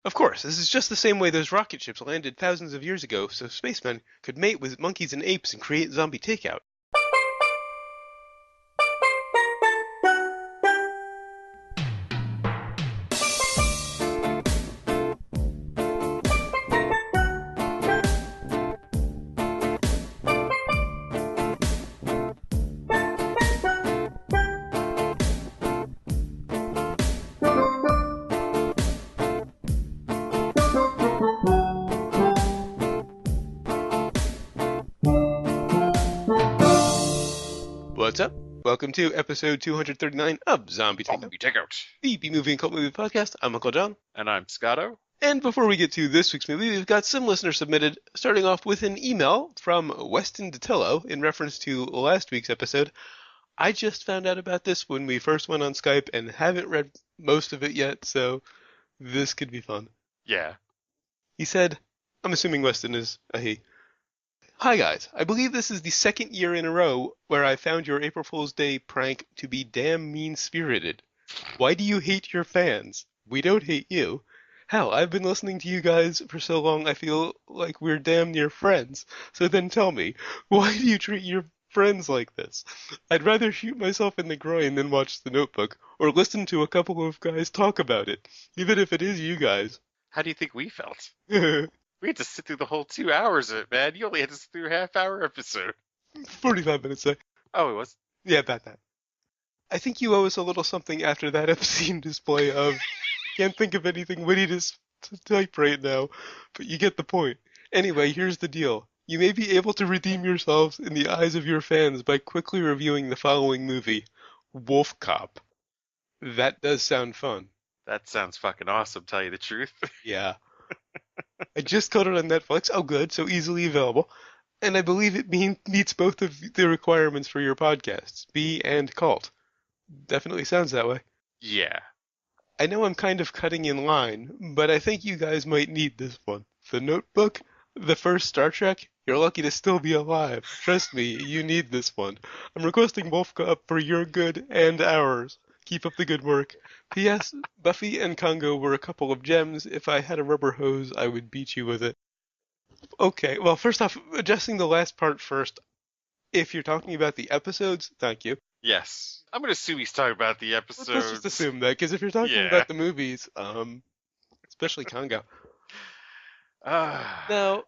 Of course, this is just the same way those rocket ships landed thousands of years ago so spacemen could mate with monkeys and apes and create zombie takeout. What's up? Welcome to episode 239 of Zombie Takeout, Zombie Takeout. the B-movie and cult movie podcast. I'm Uncle John. And I'm Scotto. And before we get to this week's movie, we've got some listeners submitted, starting off with an email from Weston Detillo in reference to last week's episode. I just found out about this when we first went on Skype and haven't read most of it yet, so this could be fun. Yeah. He said, I'm assuming Weston is a he. Hi guys, I believe this is the second year in a row where I found your April Fool's Day prank to be damn mean-spirited. Why do you hate your fans? We don't hate you. Hell, I've been listening to you guys for so long I feel like we're damn near friends. So then tell me, why do you treat your friends like this? I'd rather shoot myself in the groin than watch The Notebook, or listen to a couple of guys talk about it, even if it is you guys. How do you think we felt? We had to sit through the whole 2 hours of it, man. You only had to sit through a half-hour episode. 45 minutes, though. Oh, it was? Yeah, about that. I think you owe us a little something after that obscene display of can't think of anything witty to type right now, but you get the point. Anyway, here's the deal. You may be able to redeem yourselves in the eyes of your fans by quickly reviewing the following movie, Wolf Cop. That does sound fun. That sounds fucking awesome, tell you the truth. Yeah. I just caught it on Netflix. Oh, good. So easily available. And I believe it meets both of the requirements for your podcasts, B and cult. Definitely sounds that way. Yeah. I know I'm kind of cutting in line, but I think you guys might need this one. The Notebook, the first Star Trek, you're lucky to still be alive. Trust me, you need this one. I'm requesting Wolf Cop for your good and ours. Keep up the good work. P.S. Buffy and Congo were a couple of gems. If I had a rubber hose, I would beat you with it. Okay, well, first off, addressing the last part first. If you're talking about the episodes, thank you. Yes. I'm going to assume he's talking about the episodes. Let's just assume that, because if you're talking about the movies, especially Congo. Now,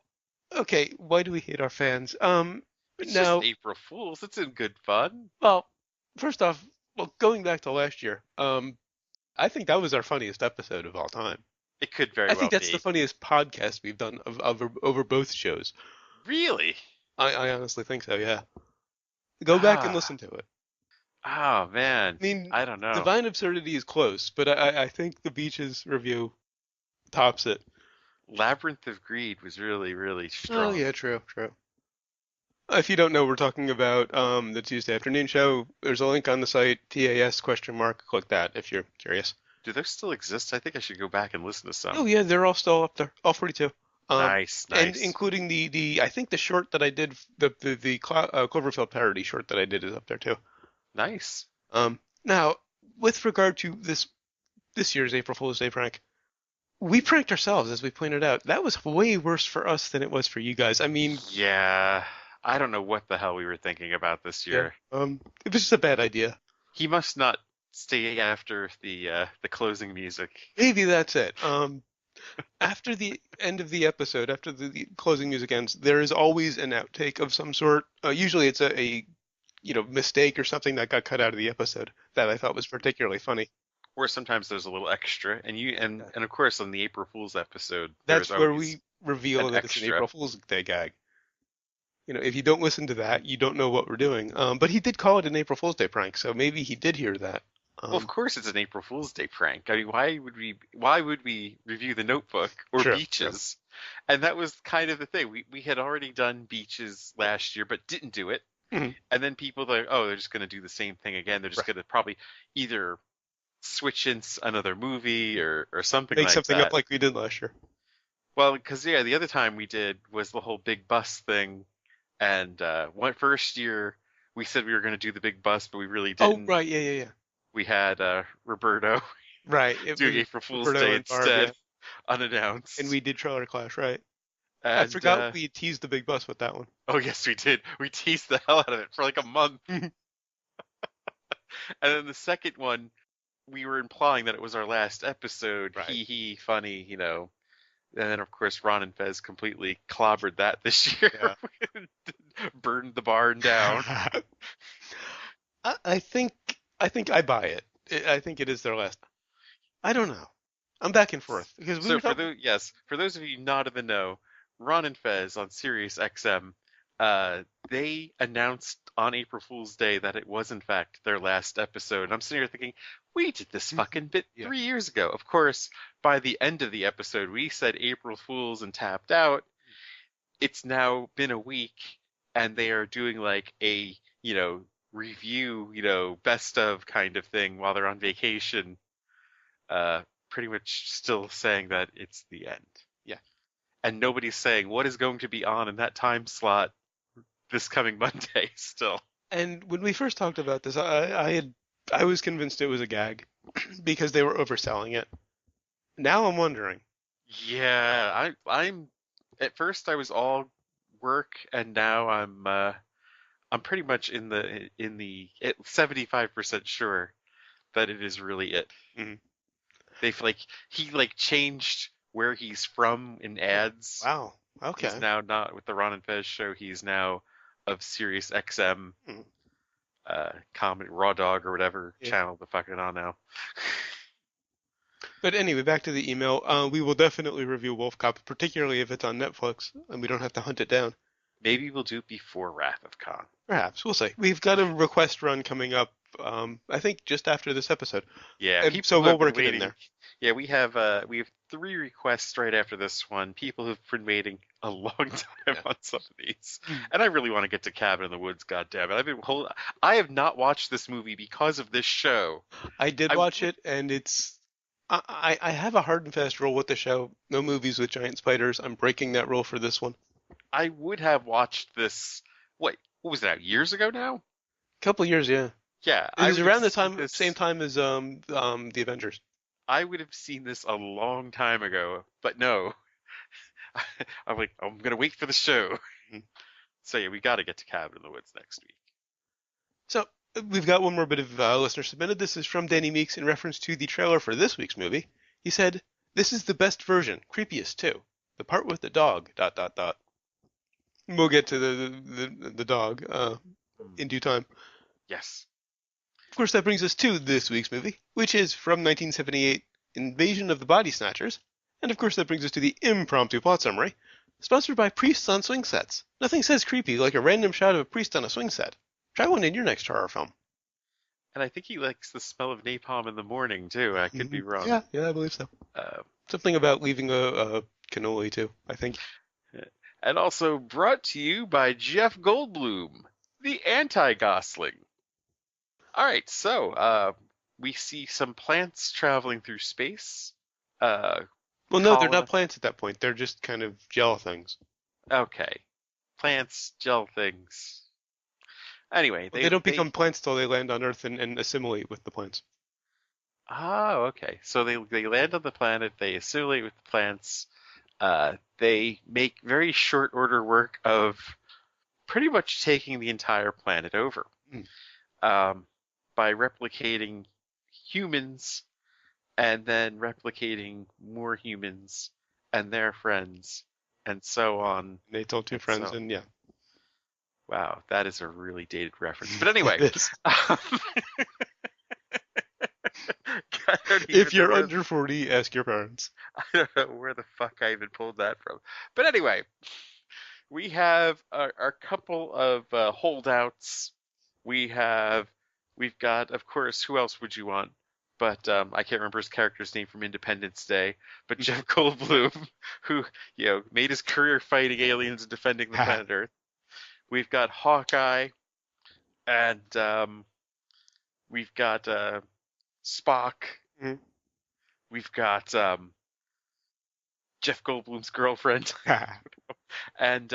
okay, why do we hate our fans? It's just April Fools. It's in good fun. Well, first off, going back to last year, I think that was our funniest episode of all time. It could very well be. I think that's the funniest podcast we've done over both shows. Really? I honestly think so, yeah. Go back and listen to it. Oh, man. I mean, I don't know. Divine Absurdity is close, but I think the Beaches review tops it. Labyrinth of Greed was really, really strong. Oh, yeah, true. If you don't know, we're talking about the Tuesday afternoon show. There's a link on the site, TAS ? Click that if you're curious. Do those still exist? I think I should go back and listen to some. Oh, yeah, they're all still up there. All 42. Nice. And including the I think the short that I did, the Cloverfield parody short that I did is up there, too. Nice. Now, with regard to this year's April Fool's Day prank, we pranked ourselves, as we pointed out. That was way worse for us than it was for you guys. I mean... Yeah, I don't know what the hell we were thinking about this year. Yeah, it was just a bad idea. He must not stay after the closing music. Maybe that's it. After the end of the episode, after the closing music ends, there is always an outtake of some sort. Usually it's a mistake or something that got cut out of the episode that I thought was particularly funny. Or sometimes there's a little extra, and of course on the April Fool's episode, that's where we reveal that it's an April Fool's Day gag. If you don't listen to that, you don't know what we're doing. But he did call it an April Fool's Day prank, so maybe he did hear that. Well, of course it's an April Fool's Day prank. I mean, why would we review The Notebook or Beaches? True. And that was kind of the thing. We had already done Beaches last year, but didn't do it. Mm-hmm. And then people they're just going to do the same thing again. They're just going to probably either switch in another movie or something like that. Make something up like we did last year. Well, because, the other time we did was the whole big bus thing. And first year we said we were going to do the big bus, but we really didn't. Oh, right. Yeah. We had Roberto doing April Fool's Day instead. unannounced. And we did Trailer Clash, right? I And forgot we teased the big bus with that one. oh yes, we did. We teased the hell out of it for like a month. And then the second one, we were implying that it was our last episode. Right. Hee funny, you know. And then of course Ron and Fez completely clobbered that this year. Yeah. Burned the barn down. I think I buy it. I think it is their last. I don't know. I'm back and forth because we So were for talking. for those of you not in the know, Ron and Fez on Sirius XM, they announced on April Fool's Day that it was in fact their last episode. And I'm sitting here thinking, we did this fucking bit Yeah. 3 years ago. Of course, by the end of the episode, we said April Fools and tapped out. It's now been a week, and they are doing like a review, best of kind of thing while they're on vacation. Pretty much still saying that it's the end. Yeah. And nobody's saying what is going to be on in that time slot this coming Monday still. And when we first talked about this, I was convinced it was a gag because they were overselling it. Now I'm wondering. Yeah, I'm at first I was all work, and now I'm pretty much in the 75% sure that it is really it. Mm-hmm. They've he changed where he's from in ads. Wow. Okay. He's now not with the Ron and Fez show. He's now of Sirius XM, comedy Raw Dog or whatever channel the fuck it on now. But anyway, back to the email. We will definitely review Wolf Cop, particularly if it's on Netflix and we don't have to hunt it down. Maybe we'll do it before Wrath of Khan. Perhaps. We'll see. We've got a request run coming up, I think just after this episode. Yeah, so we'll work it in there. Yeah, we have 3 requests right after this one. People who've been waiting a long time on some of these. And I really want to get to Cabin in the Woods, goddammit. I have not watched this movie because of this show. I did watch it, and it's I have a hard and fast rule with the show. No movies with giant spiders. I'm breaking that rule for this one. I would have watched this. What was that? Years ago now? A couple years, yeah. Yeah, it was around the same time as the Avengers. I would have seen this a long time ago, but no. I'm like, I'm gonna wait for the show. So yeah, we got to get to Cabin in the Woods next week. So we've got one more bit of listener submitted. This is from Danny Meeks in reference to the trailer for this week's movie. He said, "This is the best version, creepiest too. The part with the dog. ... We'll get to the dog in due time." Yes. Of course, that brings us to this week's movie, which is from 1978, Invasion of the Body Snatchers. And of course, that brings us to the impromptu plot summary, sponsored by Priests on Swing Sets. Nothing says creepy like a random shot of a priest on a swing set. Try one in your next horror film. And I think he likes the smell of napalm in the morning, too. I could be wrong. Yeah, I believe so. Something about leaving a cannoli, too, I think. And also brought to you by Jeff Goldblum, the anti-Gosling. All right, so we see some plants traveling through space. Well, no, they're not plants at that point. They're just kind of gel things. Okay. Plants, gel things. Anyway, they don't become plants till they land on Earth and assimilate with the plants. Oh, okay. So they land on the planet, they assimilate with the plants. They make very short order work of pretty much taking the entire planet over. By replicating humans and then replicating more humans and their friends and so on. They told two friends and yeah. Wow, that is a really dated reference. But anyway. If you're under 40, ask your parents. I don't know where the fuck I even pulled that from. But anyway, we have our couple of holdouts. We've got, of course, who else would you want? But I can't remember his character's name from Independence Day. But Jeff Goldblum, who made his career fighting aliens and defending the planet Earth. We've got Hawkeye, and we've got Spock. Mm-hmm. We've got Jeff Goldblum's girlfriend, and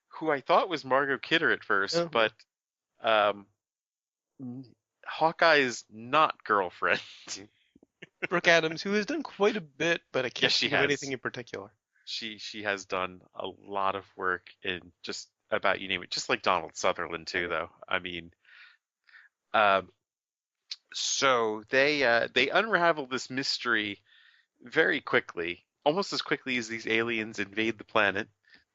who I thought was Margot Kidder at first, but Hawkeye's not girlfriend. Brooke Adams, who has done quite a bit, but I Yes, can't she think of has. anything in particular. She has done a lot of work in just about you name it, just like Donald Sutherland too, though. I mean, um, so they unravel this mystery very quickly, almost as quickly as these aliens invade the planet.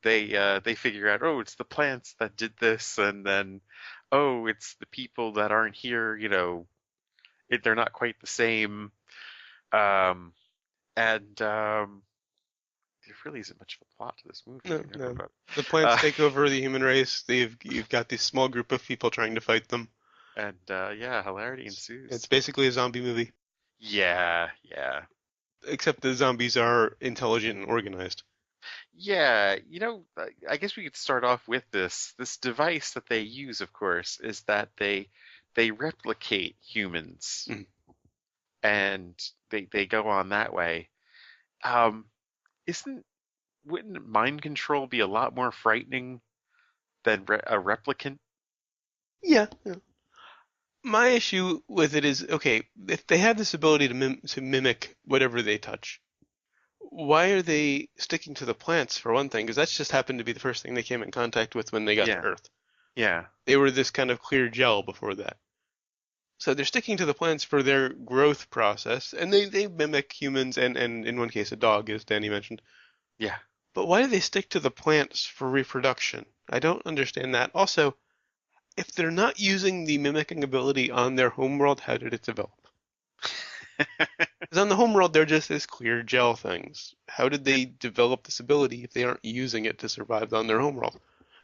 They figure out, oh, it's the plants that did this, and then, oh, it's the people that aren't here. They're not quite the same. Um, and there really isn't much of a plot to this movie. No, I never no. but The plants uh, take over the human race. You've got this small group of people trying to fight them. and yeah, hilarity It's ensues. basically a zombie movie, Yeah, yeah. except the zombies are intelligent and organized. Yeah, I guess we could start off with this device that they use, of course, is that they replicate humans Mm. and they go on that way. Um, isn't wouldn't mind control be a lot more frightening than a replicant? Yeah, yeah. My issue with it is, okay, if they have this ability to mimic whatever they touch, why are they sticking to the plants for one thing? Because that's just happened to be the first thing they came in contact with when they got to Yeah, Earth. yeah. They were this kind of clear gel before that. So they're sticking to the plants for their growth process, and they mimic humans and in one case a dog, as Danny mentioned. Yeah. But why do they stick to the plants for reproduction? I don't understand that. Also, if they're not using the mimicking ability on their homeworld, how did it develop? Because on the homeworld, they're just this clear gel things. How did Good, they develop this ability if they aren't using it to survive on their homeworld?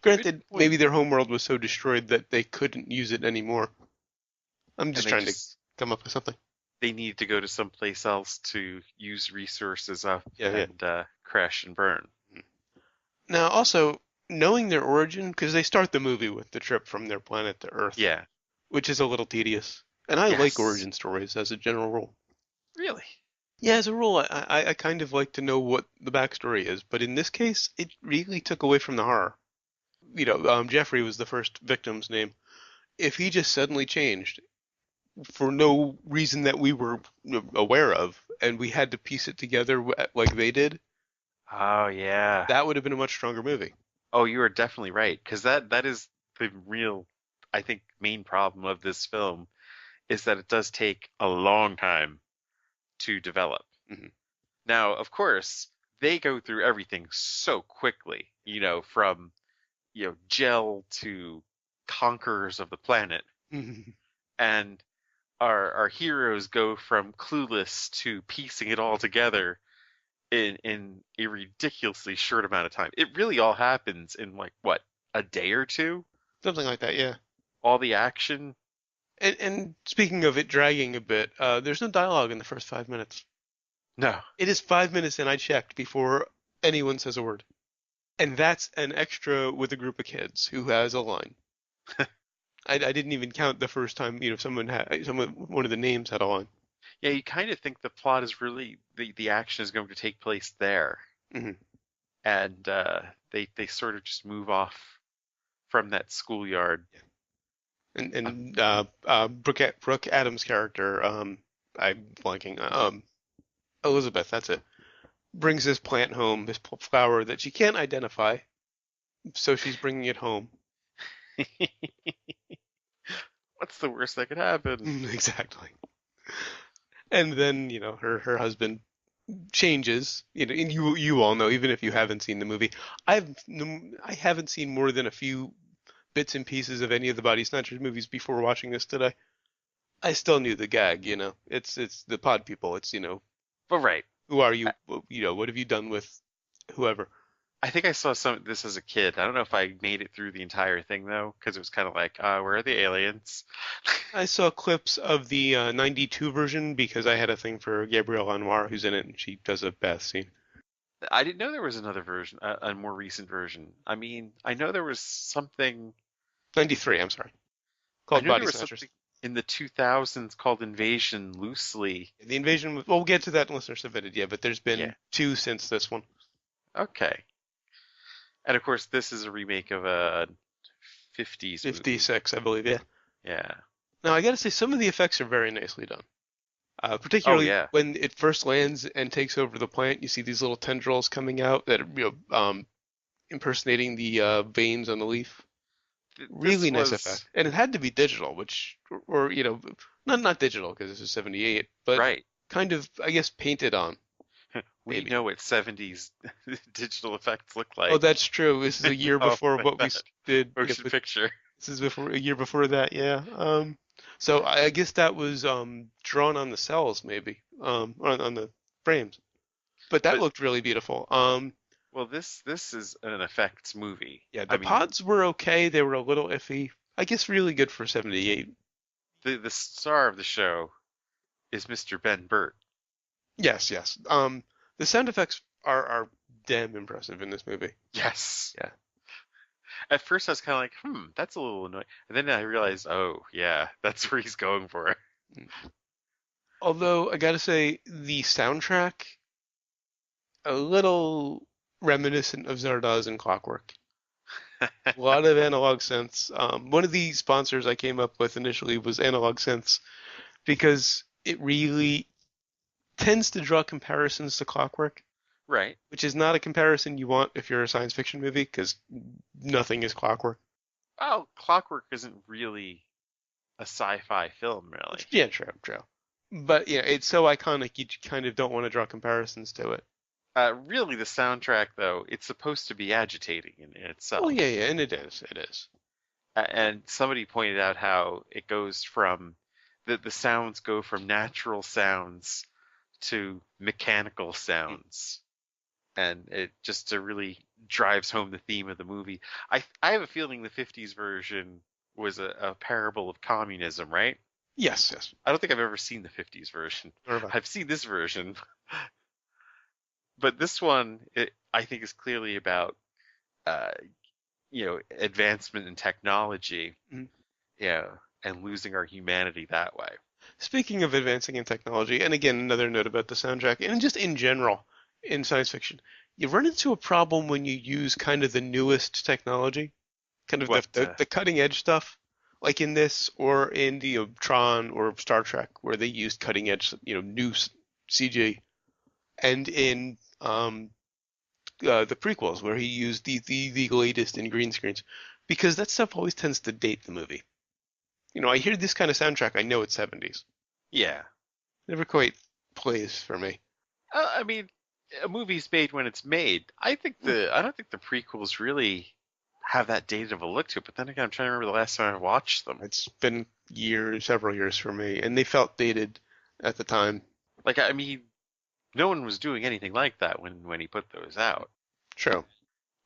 good Granted, point. maybe their homeworld was so destroyed that they couldn't use it anymore. I'm And just trying to come up with something. they need to go to someplace else to use resources up Yeah, yeah. and crash and burn. Now, also, knowing their origin, because they start the movie with the trip from their planet to Earth, Yeah. which is a little tedious. And I like Yes. origin stories as a general rule. Really? Yeah, as a rule, I kind of like to know what the backstory is, but in this case, it really took away from the horror. Jeffrey was the first victim's name. If he just suddenly changed for no reason that we were aware of, and we had to piece it together like they did, Oh yeah. that would have been a much stronger movie. Oh, you are definitely right, because that is the real, I think, main problem of this film is that it does take a long time to develop. Hmm. Now, of course, they go through everything so quickly, from gel to conquerors of the planet, and our heroes go from clueless to piecing it all together in a ridiculously short amount of time. It really all happens in like what, a day or two? Something like that, yeah. All the action? And speaking of it dragging a bit, there's no dialogue in the first 5 minutes. No. It is 5 minutes, and I checked before anyone says a word. And that's an extra with a group of kids who has a line. I didn't even count the first time, one of the names had a line. Yeah, you kind of think the plot is really the action is going to take place there, Hmm. and they sort of just move off from that schoolyard. And Brooke Adams' character, I'm blanking, Elizabeth, that's it, brings this plant home, this flower that she can't identify, so she's bringing it home. What's the worst that could happen? Exactly. And then, her husband changes, and you all know, even if you haven't seen the movie, I haven't seen more than a few bits and pieces of any of the Body Snatchers movies before watching this today. I still knew the gag, It's the pod people. It's, But right, who are you? I, What have you done with whoever? I think I saw some of this as a kid. I don't know if I made it through the entire thing though, because it was kind of like, where are the aliens? I saw clips of the '92 version because I had a thing for Gabrielle Anwar, who's in it, and she does a bath scene. I didn't know there was another version, a more recent version. I mean, I know there was something. '93, I'm sorry, I called knew there Body was Snatchers. something in the 2000s called Invasion loosely. The invasion. Well, we'll get to that in listener submitted, yeah, but there's Yeah. been two since this one. Okay. And of course, this is a remake of a 50s movie. 56, I believe, yeah. Yeah. Now, I gotta say, some of the effects are very nicely done. Oh Particularly yeah. when it first lands and takes over the plant, you see these little tendrils coming out that are, impersonating the veins on the leaf. This Really nice was effect, and it had to be digital, which, or not digital because this is '78, but right. kind of, I guess, painted on We maybe. know what 70s digital effects look Oh, like. that's true. This is a year Oh, before with what we that did. Yeah, motion picture. this is before a year before that. Yeah. So I guess that was drawn on the cells, maybe, on the frames, but that But looked really beautiful. well, this is an effects movie. Yeah, I the mean, pods were okay. They were a little iffy. I guess really good for '78. the star of the show is Mr. Ben Burt. Yes, yes. The sound effects are damn impressive in this movie. Yes. Yeah. At first, I was kind of like, that's a little annoying. And then I realized, oh, yeah, that's where he's going for. Although I gotta say, the soundtrack a little reminiscent of Zardoz and Clockwork. A lot of analog synths. One of the sponsors I came up with initially was Analog Synths because it really tends to draw comparisons to Clockwork, Right. which is not a comparison you want if you're a science fiction movie because nothing is Clockwork. Well, Clockwork isn't really a sci-fi film, really. Yeah, true, true. But yeah, it's so iconic you kind of don't want to draw comparisons to it. Really, the soundtrack, though, it's supposed to be agitating in Well, itself. yeah, yeah, and it is, it is. And somebody pointed out how it goes from the sounds go from natural sounds to mechanical Mm. sounds, and it just really drives home the theme of the movie. I have a feeling the '50s version was a parable of communism, right? Yes, yes. I don't think I've ever seen the '50s version. Nor have I. I've seen this version, but this one, I think, is clearly about uh, advancement in technology, Mhm. yeah, and losing our humanity that way. Speaking of advancing in technology, and again, another note about the soundtrack, and just in general in science fiction, you run into a problem when you use kind of the newest technology, kind of What? the cutting edge stuff, like in this or in the Tron or Star Trek, where they used cutting edge, new CG, and in the prequels, where he used the latest in green screens, because that stuff always tends to date the movie. I hear this kind of soundtrack, I know it's '70s. Yeah. Never quite plays for me. I mean, a movie's made when it's made. I don't think the prequels really have that dated of a look to it. But then again, I'm trying to remember the last time I watched them. It's been years, several years for me, and they felt dated at the time. Like, I mean, no one was doing anything like that when he put those out. True.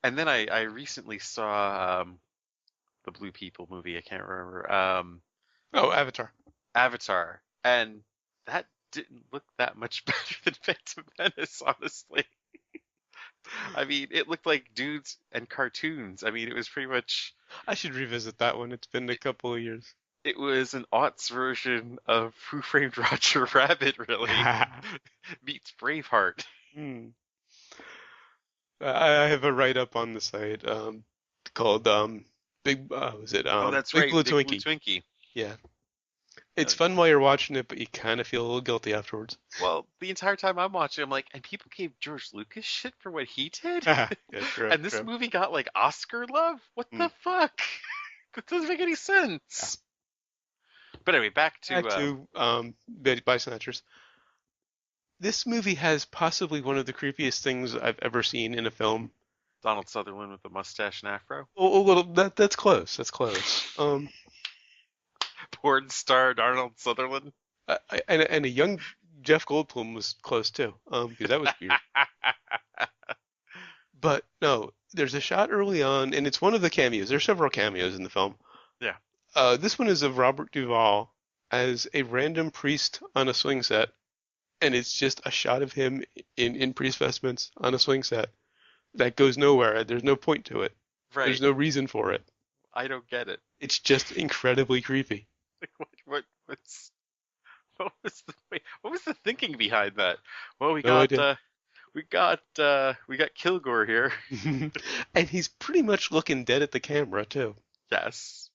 And then I recently saw the Blue People movie. I can't remember. Oh, Avatar. Avatar, and that didn't look that much better than Phantom Menace, honestly. I mean, it looked like dudes and cartoons. I mean, it was pretty much I should revisit that one. It's been a couple of years. it was an aughts version of Who Framed Roger Rabbit, really meets Braveheart. Hmm. I have a write up on the site called Big was it Oh, that's Big right, Blue Big Blue Twinkie. Twinkie. Yeah. It's Uh, fun while you're watching it, but you kind of feel a little guilty afterwards. well, the entire time I'm watching, I'm like, and people gave George Lucas shit for what he did, Yeah, true, and this true. movie got like Oscar love. What Hmm. the fuck? That doesn't make any Yeah. sense. But anyway, back to Back to Body Snatchers. This movie has possibly one of the creepiest things I've ever seen in a film. Donald Sutherland with the mustache and afro. A little that's close. That's close. Porn star Donald Sutherland. And a young Jeff Goldblum was close too. Because that was weird. But no, there's a shot early on, and it's one of the cameos. There's several cameos in the film. Yeah. This one is of Robert Duvall as a random priest on a swing set, and it's just a shot of him in priest vestments on a swing set that goes nowhere. There's no point to it. Right. There's no reason for it. I don't get it. It's just incredibly creepy. Like, what was the thinking behind that? Well, No idea. we got Kilgore here. And he's pretty much looking dead at the camera too. Yes.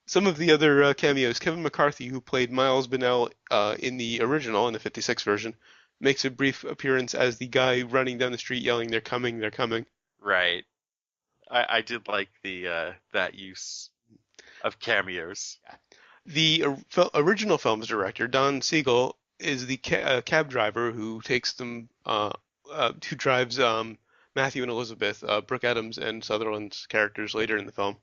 Some of the other cameos, Kevin McCarthy, who played Miles Bennell in the original, in the 56 version, makes a brief appearance as the guy running down the street yelling, "They're coming, they're coming." Right. I did like the that use of cameos. Original film's director, Don Siegel, is the cab driver who takes them, who drives Matthew and Elizabeth, Brooke Adams and Sutherland's characters later in the film.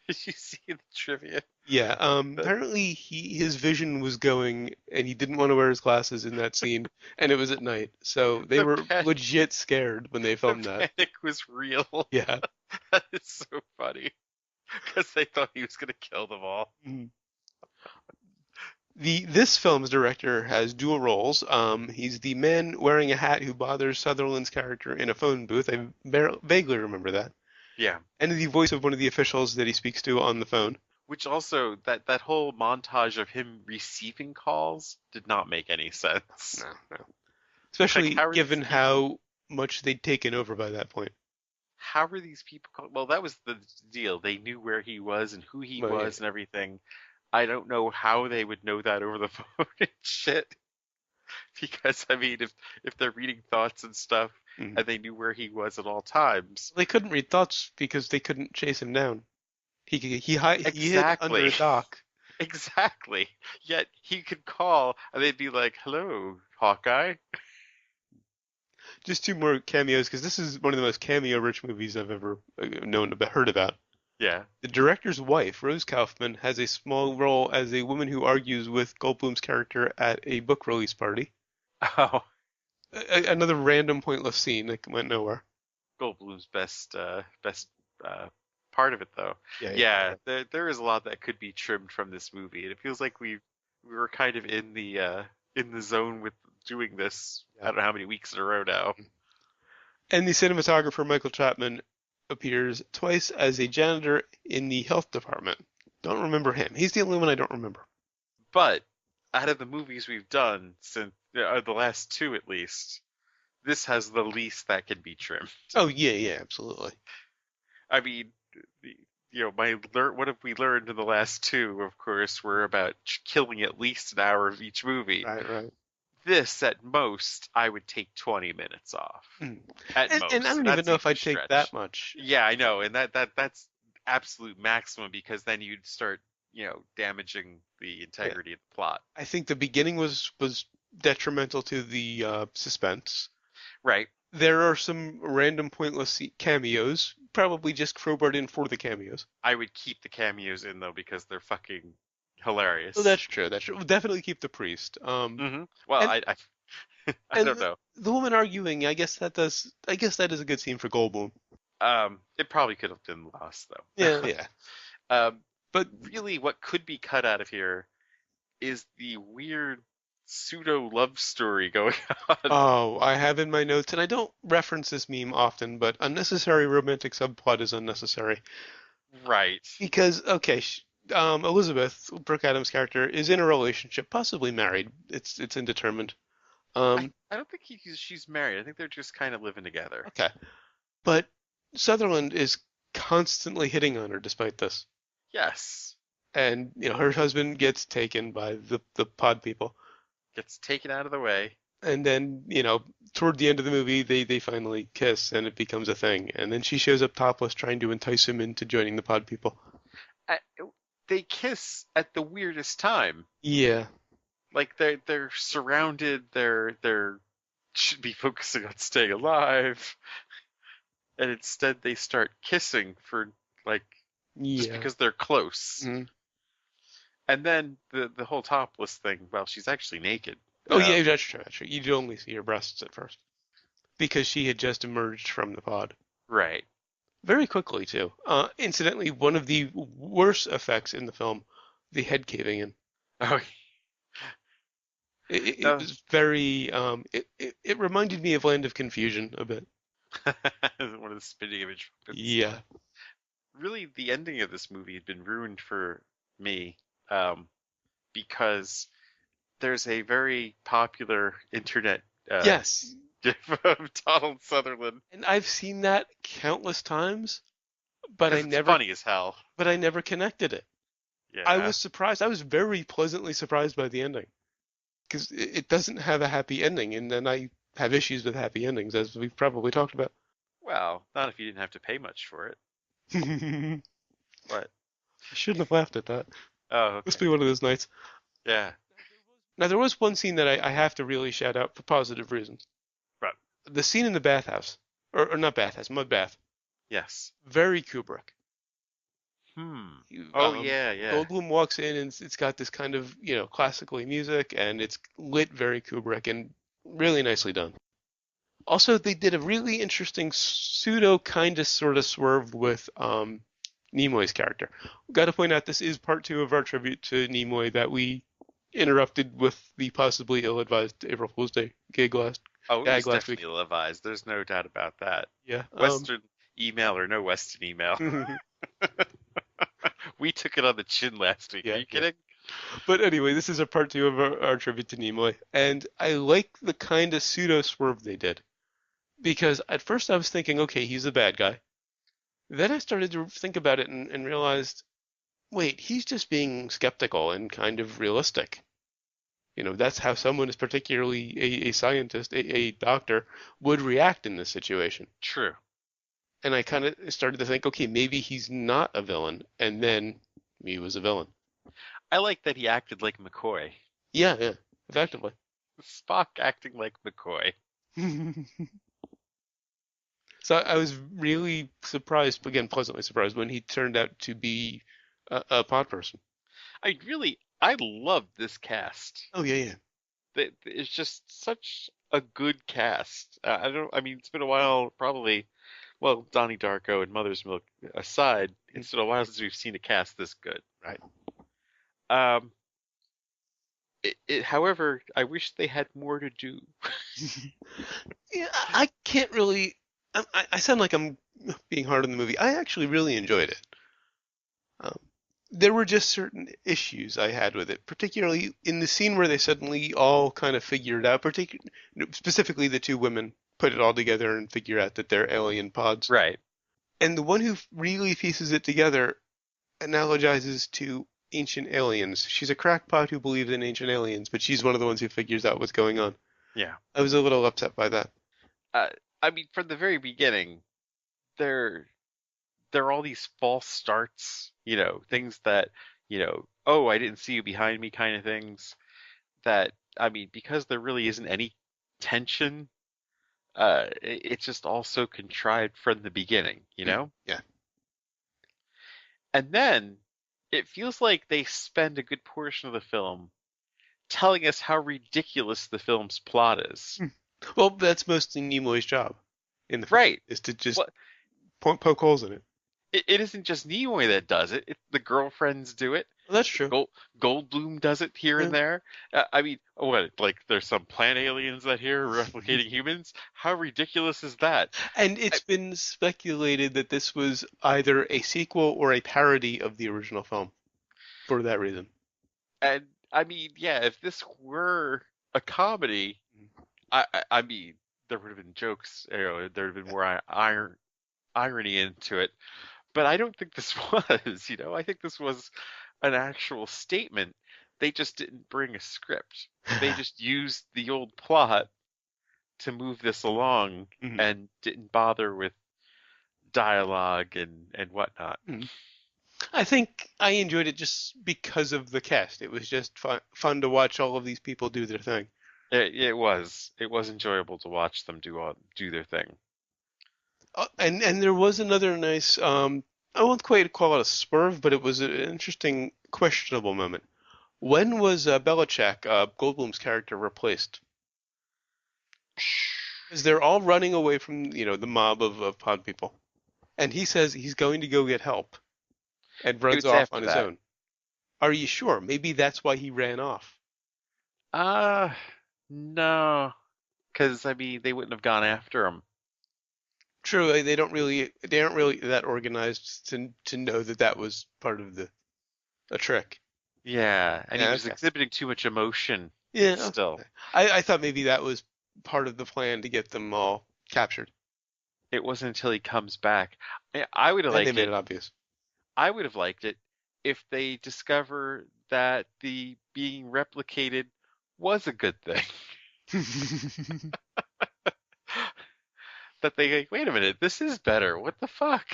Did you see the trivia? Yeah, That- apparently his vision was going, and he didn't want to wear his glasses in that scene, and it was at night, so they The were panic, legit scared when they the filmed that. panic was real. Yeah. That is so funny because they thought he was gonna kill them all. Mhm. This film's director has dual roles. He's the man wearing a hat who bothers Sutherland's character in a phone booth. I vaguely remember that. Yeah. And the voice of one of the officials that he speaks to on the phone. Which also that whole montage of him receiving calls did not make any sense. No, no. Especially Like how are given these people, how much they'd taken over by that point. how are these people called? Well, that was the deal. They knew where he was and who he Well, yeah. was and everything. I don't know how they would know that over the phone and shit. Because I mean, if they're reading thoughts and stuff, Mhm. and they knew where he was at all times. They couldn't read thoughts because they couldn't chase him down. He hid under Exactly. a dock. Exactly. Yet he could call and they'd be like, "Hello, Hawkeye." Just two more cameos because this is one of the most cameo-rich movies I've ever heard about. Yeah. The director's wife, Rose Kaufman, has a small role as a woman who argues with Goldblum's character at a book release party. Oh, Another random, pointless scene that went nowhere. Goldblum's best part of it though. Yeah, there is a lot that could be trimmed from this movie, and it feels like we were kind of in the zone with doing this. I don't know how many weeks in a row now. And the cinematographer, Michael Chapman, appears twice as a janitor in the health department. Don't remember him. He's the only one I don't remember. But out of the movies we've done since the last two at least, this has the least that can be trimmed. Oh, yeah, absolutely. I mean, what have we learned in the last two? Of course, were about killing at least an hour of each movie. Right. This, at most, I would take 20 minutes off. At most. And I don't even know if I'd take that much. Yeah, I know, and that's absolute maximum because then you'd start, damaging the integrity of the plot. I think the beginning was detrimental to the suspense. Right. There are some random pointless cameos, probably just crowbarred in for the cameos. I would keep the cameos in though because they're fucking hilarious. Oh, that's true. We'll definitely keep the priest. Well, and, I don't know. The woman arguing, I guess that is a good scene for Goldblum. It probably could have been lost though. Yeah. But really, what could be cut out of here is the weird pseudo love story going on. Oh, I have in my notes, and I don't reference this meme often, but unnecessary romantic subplot is unnecessary. Right. Because, okay, Elizabeth, Brooke Adams' character, is in a relationship, possibly married. It's indeterminate. I don't think she's married. I think they're just kind of living together. Okay. But Sutherland is constantly hitting on her despite this. Yes. And, her husband gets taken by the pod people. Gets taken out of the way. And then, toward the end of the movie, they finally kiss and it becomes a thing. And then she shows up topless trying to entice him into joining the pod people. They kiss at the weirdest time. Yeah. Like they're surrounded, they're should be focusing on staying alive. And instead they start kissing for just because they're close. Mm-hmm. And then the whole topless thing, well, she's actually naked. Oh, yeah, that's true. You'd only see her breasts at first. Because she had just emerged from the pod. Right. Very quickly, too. Incidentally, one of the worst effects in the film, the head caving in. Oh, it was very, it reminded me of Land of Confusion a bit. one of the spinning image. Yeah. Really, the ending of this movie had been ruined for me. Because there's a very popular internet yes gif of Donald Sutherland, and I've seen that countless times, but it's funny as hell. But I never connected it. I Yeah. was surprised. I was very pleasantly surprised by the ending because it doesn't have a happy ending, and then I have issues with happy endings, as we've probably talked about. Well, not if you didn't have to pay much for it. I What? shouldn't have laughed at that. Oh, Must okay. be one of those nights. Yeah. Now, there was one scene that I have to really shout out for positive reasons. Right. The scene in the bathhouse, or not bathhouse, mud bath. Yes. Very Kubrick. Hmm. You, Oh, yeah, yeah. Goldblum walks in and it's got this kind of, classically music and it's lit very Kubrick and really nicely done. Also, they did a really interesting pseudo kind of sort of swerve with Nimoy's character. Got to point out this is part two of our tribute to Nimoy that we interrupted with the possibly ill-advised April Fool's Day Oh, it was gag last week. definitely televised. There's no doubt about that. Yeah. Western email or no Western email. We took it on the chin last week. Are Yeah, you yeah. kidding? But anyway, this is a part two of our tribute to Nimoy, and I like the kind of pseudo swerve they did because at first I was thinking, okay, he's a bad guy. Then I started to think about it and realized, wait, he's just being skeptical and kind of realistic. That's how someone is particularly a scientist, a doctor, would react in this situation. True. And I kind of started to think, okay, maybe he's not a villain, and then he was a villain. I like that he acted like McCoy. Yeah, yeah, effectively. Spock acting like McCoy. So I was really surprised, again, pleasantly surprised when he turned out to be a pod person. I love this cast. Oh yeah, yeah. It's just such a good cast. I mean, it's been a while, probably. Well, Donnie Darko and Mother's Milk aside, it's been a while since we've seen a cast this good. Right. Um, however, I wish they had more to do. Yeah, I can't really. I sound like I'm being hard on the movie. I actually really enjoyed it. Um, there were just certain issues I had with it, particularly in the scene where they suddenly all kind of figured out, specifically the two women put it all together and figure out that they're alien pods. Right. And the one who really pieces it together analogizes to ancient aliens. She's a crackpot who believes in ancient aliens, but she's one of the ones who figures out what's going on. Yeah. I was a little upset by that. Uh, I mean, from the very beginning, there there are all these false starts, things that, oh, I didn't see you behind me kind of things that, I mean, because there really isn't any tension, it's just all so contrived from the beginning, you know? Yeah. And then it feels like they spend a good portion of the film telling us how ridiculous the film's plot is. Well, that's mostly Nimoy's job in the film, Right. is to just Well, poke holes in it. it isn't just Nimoy that does it. The girlfriends do it. Well, that's true. Goldblum does it here and there. I mean, what? Like, there's some plant aliens that here are replicating humans? How ridiculous is that? And it's been speculated that this was either a sequel or a parody of the original film for that reason. And I mean, yeah, if this were a comedy, I mean, there would have been jokes, there would have been more irony into it. But I don't think this was, I think this was an actual statement. They just didn't bring a script. They just used the old plot to move this along and didn't bother with dialogue and whatnot. I think I enjoyed it just because of the cast. It was just fun to watch all of these people do their thing. It was enjoyable to watch them do their thing. And there was another nice, I won't quite call it a swerve, but it was an interesting, questionable moment. When was Belichick, Goldblum's character, replaced? Because they're all running away from, the mob of pod people. And he says he's going to go get help and runs off on his own. Are you sure? Maybe that's why he ran off. No. Because, I mean, they wouldn't have gone after him. True, they aren't really that organized to know that was part of a trick. Yeah, and he was exhibiting too much emotion. Yeah, still. Okay. I thought maybe that was part of the plan to get them all captured. It wasn't until he comes back. I would have liked it. They made it obvious. I would have liked it if they discover that the being replicated was a good thing. That they like, wait a minute, this is better. What the fuck?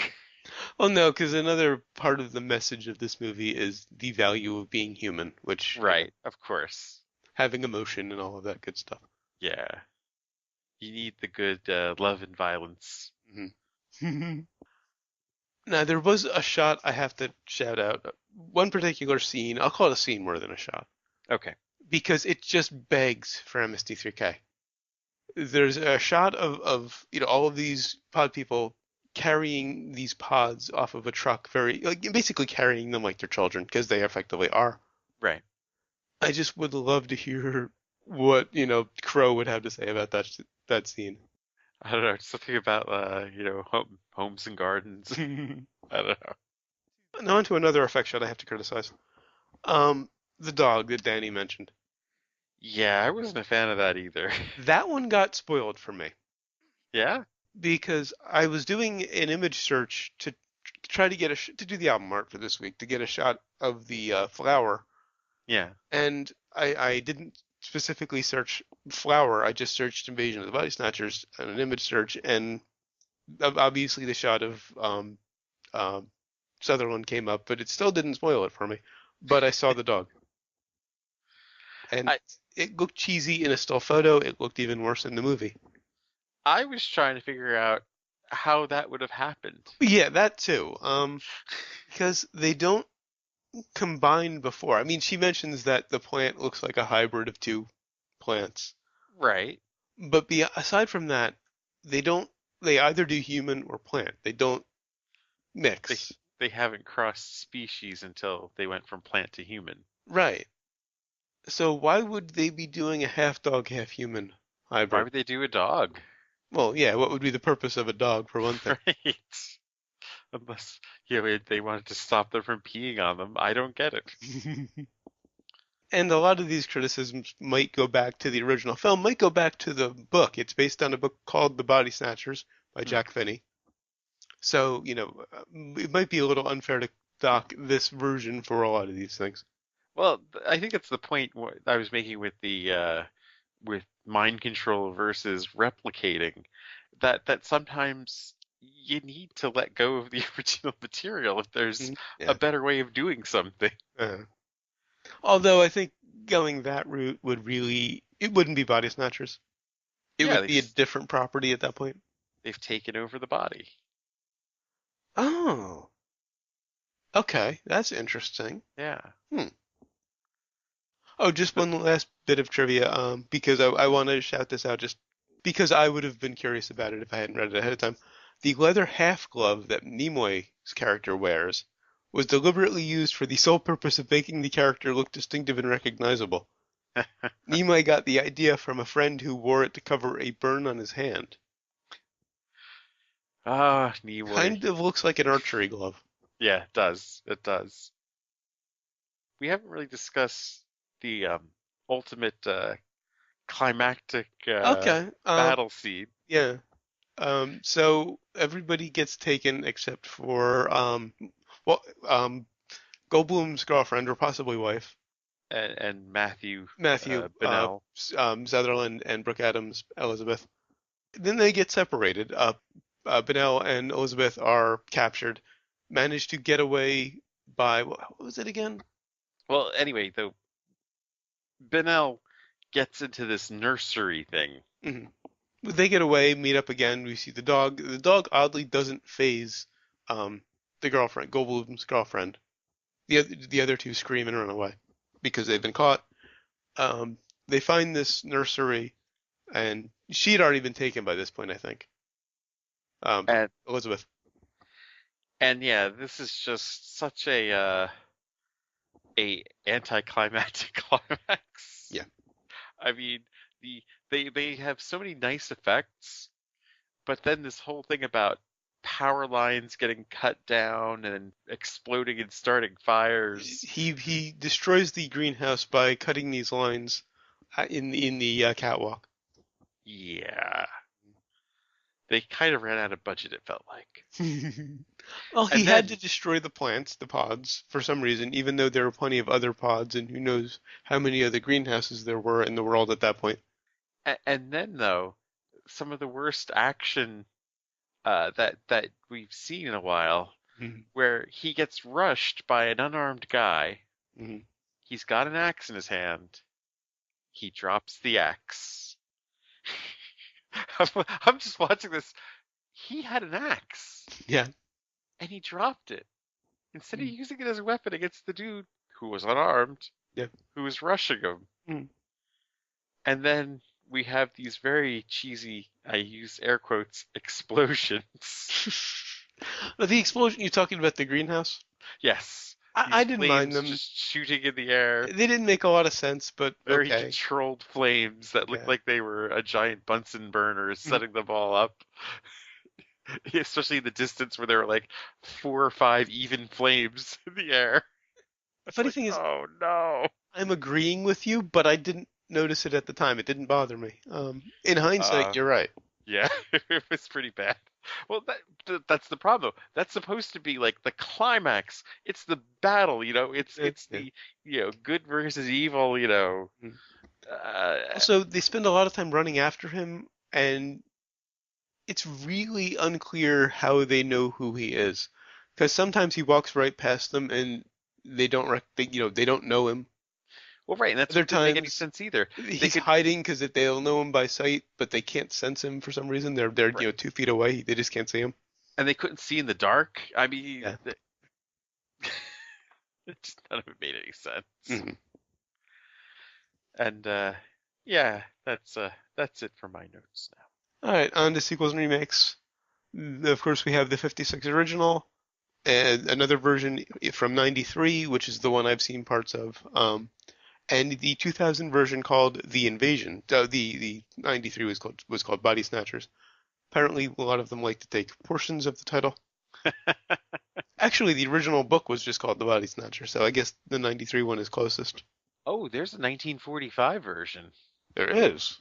Well, no, because another part of the message of this movie is the value of being human, which, Right, of course. having emotion and all of that good stuff. Yeah. You need the good love and violence. Mm-hmm. Now, there was a shot I have to shout out. One particular scene, I'll call it a scene more than a shot, Okay. because it just begs for MST3K. There's a shot of all of these pod people carrying these pods off of a truck, very like basically carrying them like they're children because they effectively are. Right. I just would love to hear what Crow would have to say about that scene. I don't know, something about homes and gardens. I don't know. Now on to another effect shot I have to criticize. The dog that Danny mentioned. Yeah, I wasn't a fan of that either. That one got spoiled for me Yeah? because I was doing an image search to try to get to do the album art for this week to get a shot of the flower, Yeah. and I didn't specifically search flower. I just searched Invasion of the Body Snatchers and an image search, and obviously the shot of Sutherland came up, but it still didn't spoil it for me. But I saw the dog, and I it looked cheesy in a still photo. It looked even worse in the movie. I was trying to figure out how that would have happened. Yeah, that too. Because they don't combine before. I mean, she mentions that the plant looks like a hybrid of two plants, Right. but aside from that, they don't. They either do human or plant. They don't They mix. they haven't crossed species until they went from plant to human. Right. So why would they be doing a half dog, half human Why hybrid? would they do a dog? Well, yeah, what would be the purpose of a dog for one thing? Right. Unless they wanted to stop them from peeing on them. I don't get it. And a lot of these criticisms might go back to the original film, might go back to the book. It's based on a book called The Body Snatchers by Jack Finney. So, it might be a little unfair to dock this version for a lot of these things. Well, I think it's the point I was making with the with mind control versus replicating. That sometimes you need to let go of the original material if there's Yeah. a better way of doing something. Although I think going that route it wouldn't be Body Snatchers. It Yeah, would be a different property at that point. they've taken over the body. Oh, okay. That's interesting. Yeah. Oh, just one last bit of trivia, because I want to shout this out just because I would have been curious about it if I hadn't read it ahead of time. The leather half glove that Nimoy's character wears was deliberately used for the sole purpose of making the character look distinctive and recognizable. Nimoy got the idea from a friend who wore it to cover a burn on his hand. Ah, Nimoy. Kind of looks like an archery glove. Yeah, it does. It does. We haven't really discussed the ultimate climactic battle scene. Yeah. So everybody gets taken except for Goldblum's girlfriend or possibly wife, and Matthew Bennell, Sutherland, and Brooke Adams, Elizabeth. Then they get separated. Bennell and Elizabeth are captured, manage to get away by what was it again? Well, anyway, though, Bennell gets into this nursery thing. Mm-hmm. They get away, meet up again. We see the dog. The dog oddly doesn't phase the girlfriend, Goldblum's girlfriend. The other two scream and run away because they've been caught. They find this nursery, and she'd already been taken by this point, I think. Elizabeth. And yeah, this is just such a anticlimactic climax. Yeah. I mean, they have so many nice effects, but then this whole thing about power lines getting cut down and exploding and starting fires. He destroys the greenhouse by cutting these lines in the catwalk. Yeah. They kind of ran out of budget, it felt like. Well, he And had then to destroy the plants, the pods, for some reason, even though there were plenty of other pods, and who knows how many other greenhouses there were in the world at that point. and then though, some of the worst action that we've seen in a while, Mhm. where he gets rushed by an unarmed guy. Mhm. He's got an axe in his hand. He drops the axe. I'm just watching this. He had an axe Yeah. and he dropped it instead of Mm. using it as a weapon against the dude who was unarmed, Yeah. who was rushing him. Mm. And then we have these very cheesy, I use air quotes, explosions. The explosion, you're talking about the greenhouse? Yes, I these didn't mind flames them. just shooting in the air. They didn't make a lot of sense, but Very okay. controlled flames that looked Yeah. like they were a giant Bunsen burner Mm. setting them all up. Especially in the distance where there were like 4 or 5 even flames in the air. The It's funny like, thing is, oh no. I'm agreeing with you, but I didn't notice it at the time. It didn't bother me. In hindsight, Uh, you're right. yeah, it was pretty bad. Well, that's the problem though. That's supposed to be like the climax. It's the battle, you know. It's Yeah. the good versus evil, you know. Mm. Uh, Also, they spend a lot of time running after him, and it's really unclear how they know who he is. Because sometimes he walks right past them, and they don't know him. well, right, and that's Other what didn't make any times sense either. They he's could, hiding because they'll know him by sight, but they can't sense him for some reason. They're right, 2 feet away. They just can't see him. and they couldn't see in the dark. I mean, Yeah. just none of it made any sense. Mhm. And yeah, that's it for my notes now. All right, on to sequels and remakes. Of course, we have the '56 original and another version from '93, which is the one I've seen parts of, and the 2000 version called The Invasion. The '93 was called Body Snatchers. Apparently, a lot of them like to take portions of the title. Actually, the original book was just called The Body Snatcher, so I guess the '93 one is closest. Oh, there's a 1945 version There is.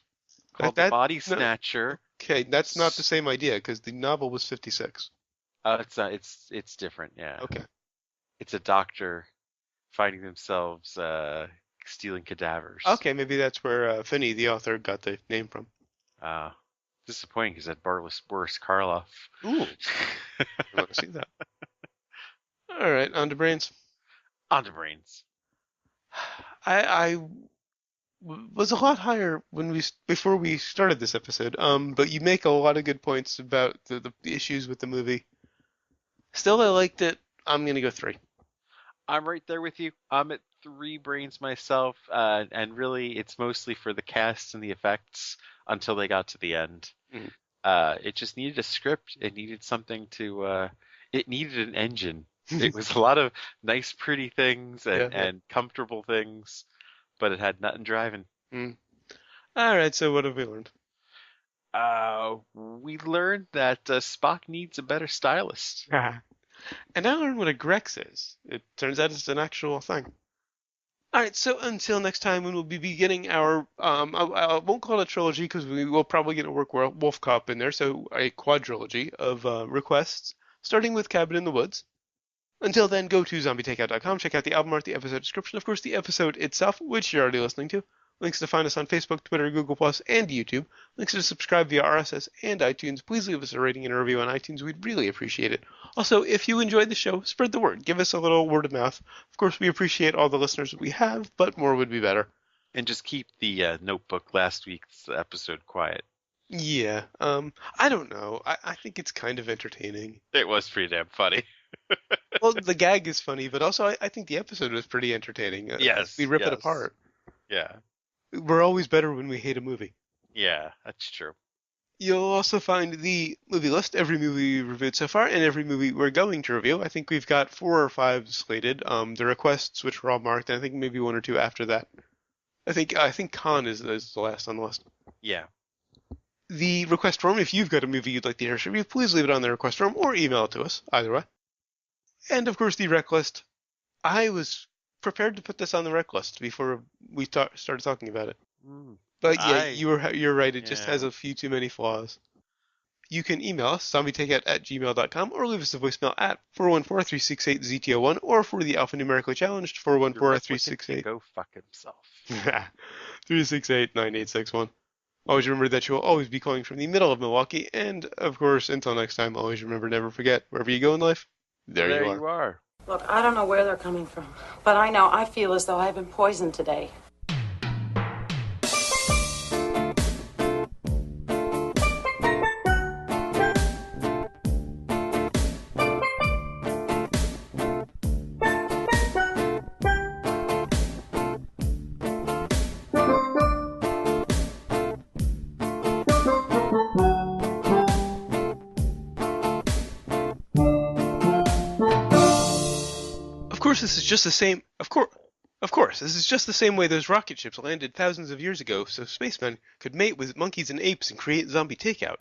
called The Body No, Snatcher. okay, that's not the same idea because the novel was '56. It's different, yeah. Okay. It's a doctor finding themselves stealing cadavers. Okay, maybe that's where Finney, the author, got the name from. Uh, disappointing because that Boris Karloff. Ooh, I want to see that. All right, on to brains. On to brains. I was a lot higher before we started this episode. But you make a lot of good points about the issues with the movie. Still, I liked it. I'm gonna go 3. I'm right there with you. I'm at 3 brains myself, and really it's mostly for the cast and the effects until they got to the end. Mhm. It just needed a script. It needed something to. It needed an engine. It was a lot of nice, pretty things Yeah. and comfortable things, but it had nothing driving. Mm. All right, so what have we learned? We learned that Spock needs a better stylist. And I learned what a Grex is. It turns out it's an actual thing. All right, so until next time, when we'll be beginning our I won't call it a trilogy because we will probably get a Wolf Cop in there, so a quadrilogy of requests, starting with Cabin in the Woods. Until then, go to zombietakeout.com, check out the album art, the episode description, of course, the episode itself, which you're already listening to. Links to find us on Facebook, Twitter, Google+, and YouTube. Links to subscribe via RSS and iTunes. Please leave us a rating and a review on iTunes. We'd really appreciate it. Also, if you enjoyed the show, spread the word. Give us a little word of mouth. Of course, we appreciate all the listeners that we have, but more would be better. And just keep the notebook last week's episode quiet. Yeah, I don't know. I think it's kind of entertaining. It was pretty damn funny. Well, the gag is funny, but also I think the episode was pretty entertaining. Yes. We rip it apart. Yeah. We're always better when we hate a movie. Yeah, that's true. You'll also find the movie list, every movie we reviewed so far, and every movie we're going to review. I think we've got 4 or 5 slated. The requests, which were all marked, and I think maybe 1 or 2 after that. I think Khan is the last on the list. Yeah. The request form, if you've got a movie you'd like to hear us review, please leave it on the request form or email it to us, either way. And of course, the rec list. I was prepared to put this on the rec list before we started talking about it. Mm. But yeah, you're right. It just Yeah. has a few too many flaws. you can email us, zombietakeout@gmail.com, or leave us a voicemail at 414-368-ZTO1, or for the alphanumerically challenged, 414-368... Go fuck himself. 368-9861. Always remember that you will always be calling from the middle of Milwaukee, and, of course, until next time, always remember, never forget, wherever you go in life, there you are. Look, I don't know where they're coming from, but I know I feel as though I've been poisoned today. This is just the same. Of course, this is just the same way those rocket ships landed thousands of years ago, so spacemen could mate with monkeys and apes and create zombie takeout.